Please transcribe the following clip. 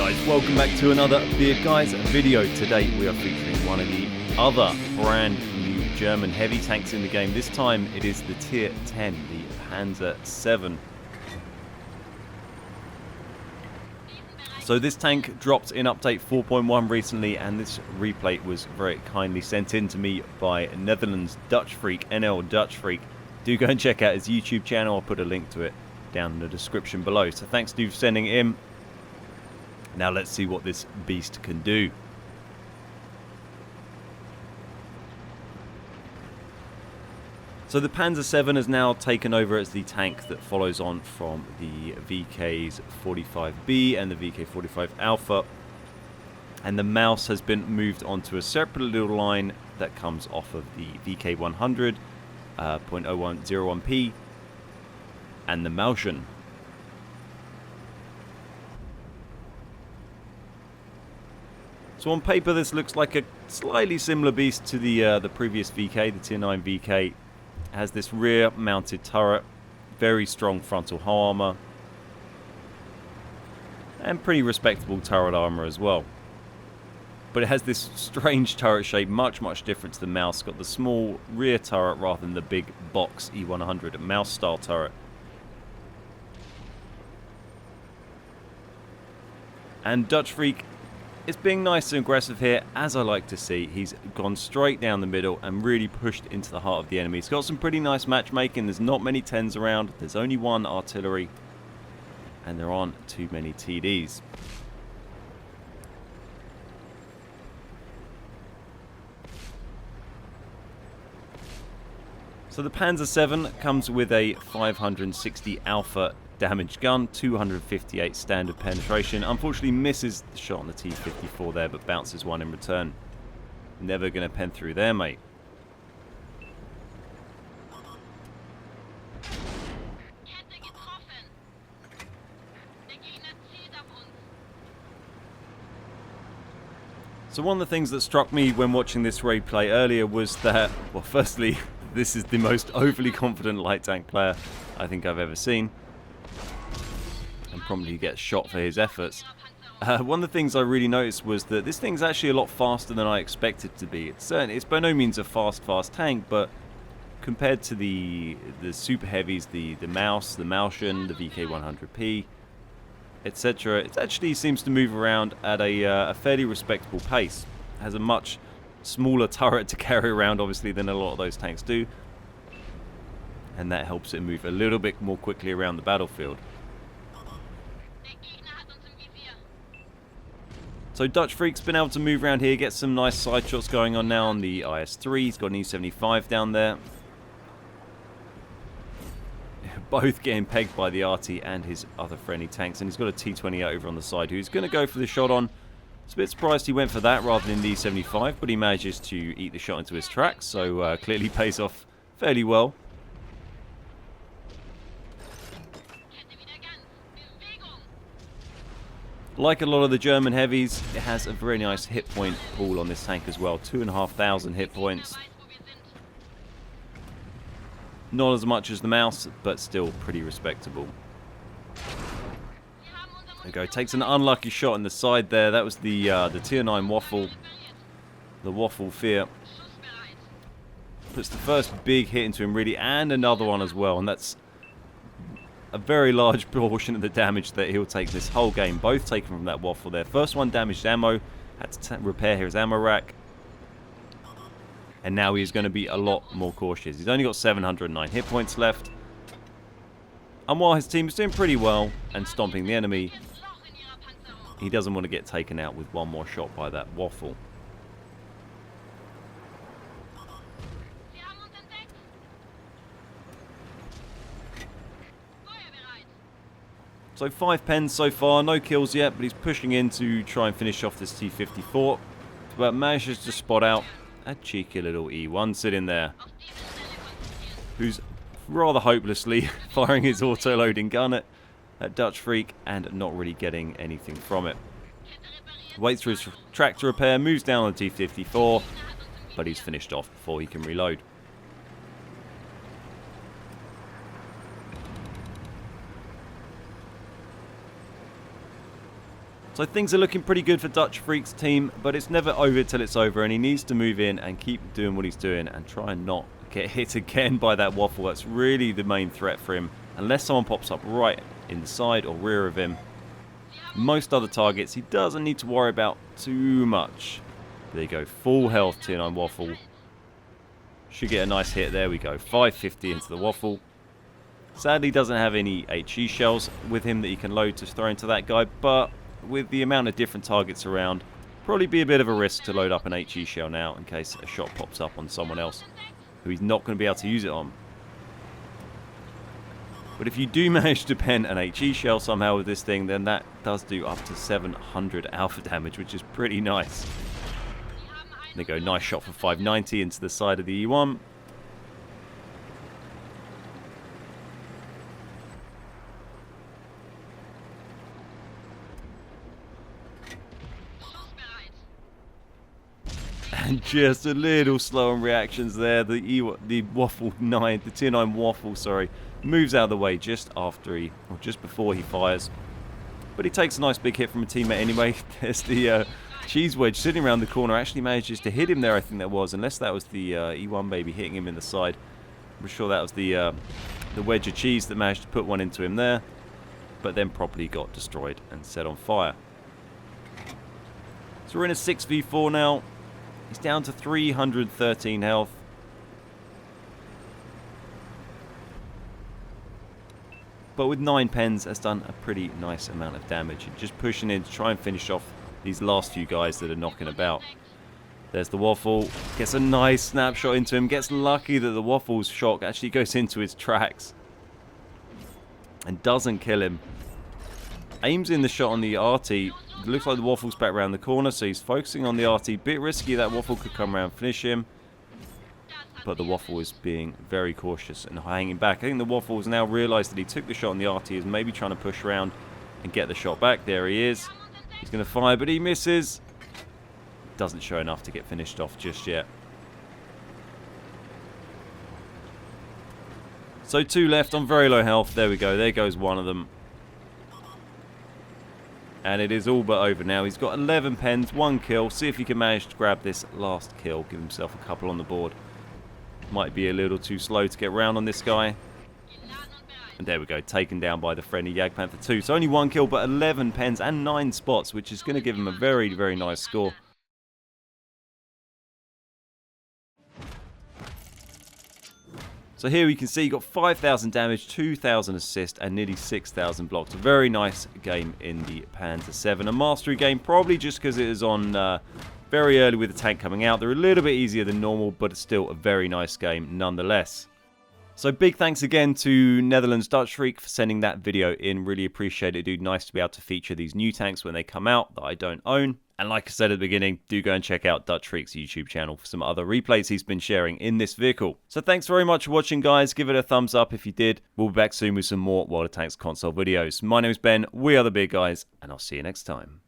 guys, welcome back to another Beard Guys video. Today we are featuring one of the other brand new German heavy tanks in the game. This time it is the Tier 10, the Panzer VII. So this tank dropped in update 4.1 recently, and this replay was very kindly sent in to me by Netherlands Dutch Freak, NL Dutch Freak. Do go and check out his YouTube channel. I'll put a link to it down in the description below. So thanks to you for sending it in. Now let's see what this beast can do. So the Panzer VII has now taken over as the tank that follows on from the VK's 45B and the VK45 Alpha. And the mouse has been moved onto a separate little line that comes off of the VK100, 0.0101P, and the Mauschen. So on paper this looks like a slightly similar beast to the previous VK, the Tier 9 VK. It has this rear mounted turret, very strong frontal hull armor, and pretty respectable turret armor as well. But it has this strange turret shape, much different to the mouse. Got the small rear turret rather than the big box E100 mouse style turret. And Dutch Freak is being nice and aggressive here, as I like to see. He's gone straight down the middle and really pushed into the heart of the enemy. He's got some pretty nice matchmaking. There's not many 10s around. There's only one artillery, and there aren't too many TDs. So the Panzer VII comes with a 560 Alpha damage gun, 258 standard penetration. Unfortunately misses the shot on the T-54 there, but bounces one in return. Never going to pen through there, mate. So one of the things that struck me when watching this replay earlier was that, well, firstly, this is the most overly confident light tank player I think I've ever seen, and probably gets shot for his efforts. One of the things I really noticed was that this thing's actually a lot faster than I expected it to be. It's by no means a fast tank, but compared to the super heavies, the Maus, the Mauschen, the VK100P, etc., it actually seems to move around at a fairly respectable pace. It has a much smaller turret to carry around, obviously, than a lot of those tanks do, and that helps it move a little bit more quickly around the battlefield. So Dutch Freak's been able to move around here, get some nice side shots going on now on the IS-3. He's got an E-75 down there. Both getting pegged by the RT and his other friendly tanks, and he's got a T-28 over on the side who's going to go for the shot on. I was a bit surprised he went for that rather than the E-75, but he manages to eat the shot into his tracks, so clearly pays off fairly well. Like a lot of the German heavies, it has a very nice hit point pool on this tank as well. 2,500 hit points. Not as much as the mouse, but still pretty respectable. There we go. Takes an unlucky shot in the side there. That was the Tier 9 Waffle. The Waffle Fear. Puts the first big hit into him, really, and another one as well. And that's a very large portion of the damage that he'll take this whole game. Both taken from that Waffle there. First one damaged ammo. Had to repair his ammo rack. And now he's going to be a lot more cautious. He's only got 709 hit points left. And while his team is doing pretty well and stomping the enemy, he doesn't want to get taken out with one more shot by that Waffle. So 5 pens so far, no kills yet, but he's pushing in to try and finish off this T-54. But manages to spot out a cheeky little E1 sitting there, who's rather hopelessly firing his auto-loading gun at Dutch Freak and not really getting anything from it. Waits for his track to repair, moves down on the T-54, but he's finished off before he can reload. So things are looking pretty good for Dutch Freak's team, but it's never over till it's over, and he needs to move in and keep doing what he's doing and try and not get hit again by that waffle. That's really the main threat for him, unless someone pops up right in the side or rear of him. Most other targets he doesn't need to worry about too much. There you go, full health Tier 9 waffle. Should get a nice hit. There we go, 550 into the waffle. Sadly doesn't have any HE shells with him that he can load to throw into that guy, but with the amount of different targets around, probably be a bit of a risk to load up an HE shell now in case a shot pops up on someone else who he's not going to be able to use it on. But if you do manage to pen an HE shell somehow with this thing, then that does do up to 700 alpha damage, which is pretty nice. There you go, nice shot for 590 into the side of the E1. And just a little slow on reactions there. The waffle 9, the Tier 9 waffle, sorry, moves out of the way just after or just before he fires. But he takes a nice big hit from a teammate anyway. There's the cheese wedge sitting around the corner. Actually manages to hit him there, I think that was, unless that was the E1 baby hitting him in the side. I'm sure that was the wedge of cheese that managed to put one into him there, but then properly got destroyed and set on fire. So we're in a 6v4 now. He's down to 313 health. But with 9 pens, has done a pretty nice amount of damage. Just pushing in to try and finish off these last few guys that are knocking about. There's the waffle. Gets a nice snapshot into him. Gets lucky that the waffle's shock actually goes into his tracks. And doesn't kill him. Aims in the shot on the RT. It looks like the waffle's back around the corner, so he's focusing on the RT. Bit risky, that waffle could come around and finish him. But the waffle is being very cautious and hanging back. I think the waffle has now realised that he took the shot on the RT, is maybe trying to push around and get the shot back. There he is. He's going to fire, but he misses. Doesn't show enough to get finished off just yet. So 2 left on very low health. There we go. There goes one of them. And it is all but over now. He's got 11 pens, 1 kill. See if he can manage to grab this last kill. Give himself a couple on the board. Might be a little too slow to get round on this guy. And there we go. Taken down by the friendly Jagdpanther 2. So only 1 kill, but 11 pens and 9 spots, which is going to give him a very, very nice score. So here we can see he got 5,000 damage, 2,000 assist, and nearly 6,000 blocks. A very nice game in the Panzer VII. A mastery game, probably just because it is on very early with the tank coming out. They're a little bit easier than normal, but it's still a very nice game nonetheless. So big thanks again to Netherlands Dutch Freak for sending that video in. Really appreciate it, dude. Nice to be able to feature these new tanks when they come out that I don't own. And like I said at the beginning, do go and check out Dutch Freak's YouTube channel for some other replays he's been sharing in this vehicle. So thanks very much for watching, guys. Give it a thumbs up if you did. We'll be back soon with some more World of Tanks console videos. My name is Ben, we are the Beard Guys, and I'll see you next time.